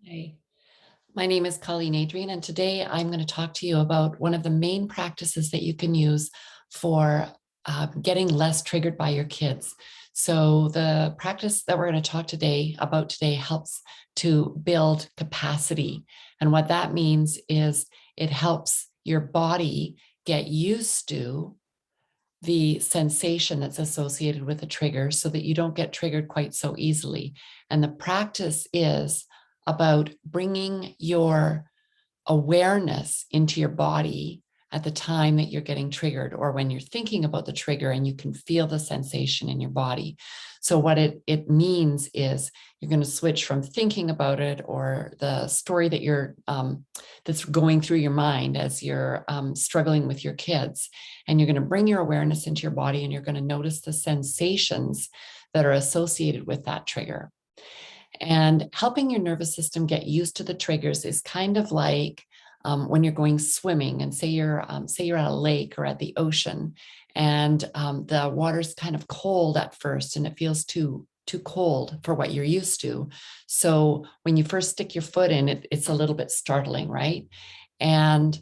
Hey, my name is Colleen Adrian, and today I'm going to talk to you about one of the main practices that you can use for getting less triggered by your kids. So, the practice that we're going to talk today helps to build capacity. And what that means is it helps your body get used to the sensation that's associated with a trigger so that you don't get triggered quite so easily. And the practice is about bringing your awareness into your body at the time that you're getting triggered or when you're thinking about the trigger and you can feel the sensation in your body. So what it means is you're going to switch from thinking about it or the story that you're that's going through your mind as you're struggling with your kids, and you're going to bring your awareness into your body and you're going to notice the sensations that are associated with that trigger. And helping your nervous system get used to the triggers is kind of like when you're going swimming, and say you're at a lake or at the ocean, and the water's kind of cold at first, and it feels too cold for what you're used to. So when you first stick your foot in, it's a little bit startling, right? And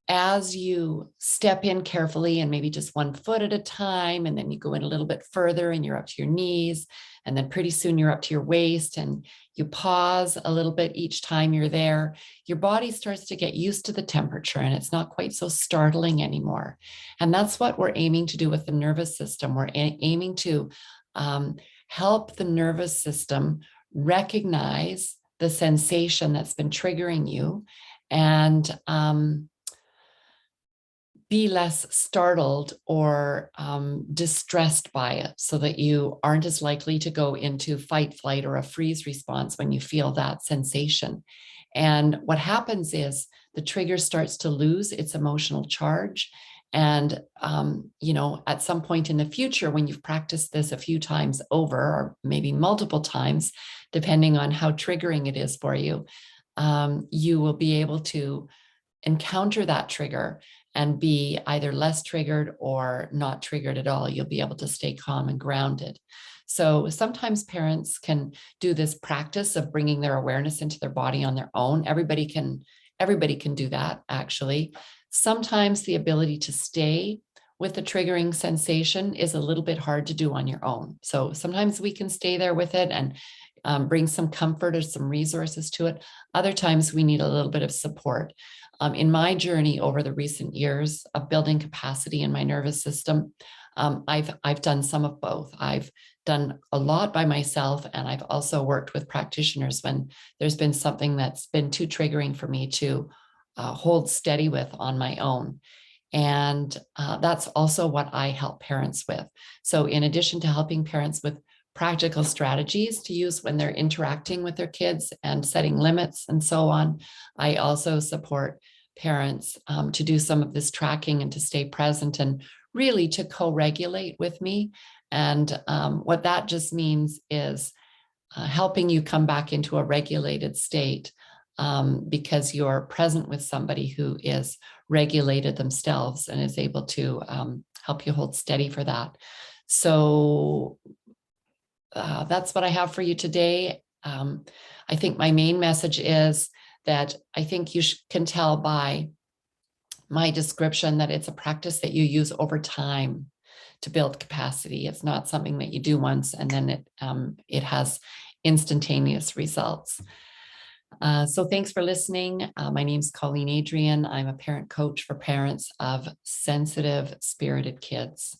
as you step in carefully and maybe just one foot at a time, and then you go in a little bit further and you're up to your knees, and then pretty soon you're up to your waist, and you pause a little bit each time you're there, your body starts to get used to the temperature and it's not quite so startling anymore. And that's what we're aiming to do with the nervous system. We're aiming to help the nervous system recognize the sensation that's been triggering you, and be less startled or distressed by it, so that you aren't as likely to go into fight, flight, or a freeze response when you feel that sensation. And what happens is the trigger starts to lose its emotional charge. And, at some point in the future, when you've practiced this a few times over, or maybe multiple times, depending on how triggering it is for you, you will be able to encounter that trigger and be either less triggered or not triggered at all. You'll be able to stay calm and grounded. So sometimes parents can do this practice of bringing their awareness into their body on their own. Everybody can do that, actually. Sometimes the ability to stay with the triggering sensation is a little bit hard to do on your own. So sometimes we can stay there with it and bring some comfort or some resources to it. Other times we need a little bit of support. In my journey over the recent years of building capacity in my nervous system, I've done some of both. I've done a lot by myself, and I've also worked with practitioners when there's been something that's been too triggering for me to hold steady with on my own. And that's also what I help parents with. So in addition to helping parents with practical strategies to use when they're interacting with their kids and setting limits and so on, I also support parents to do some of this tracking and to stay present and really to co-regulate with me. And what that just means is helping you come back into a regulated state, because you're present with somebody who is regulated themselves and is able to help you hold steady for that. So that's what I have for you today. I think my main message is that I think you can tell by my description that it's a practice that you use over time to build capacity. It's not something that you do once and then it has instantaneous results. So thanks for listening. My name's Colleen Adrian. I'm a parent coach for parents of sensitive, spirited kids.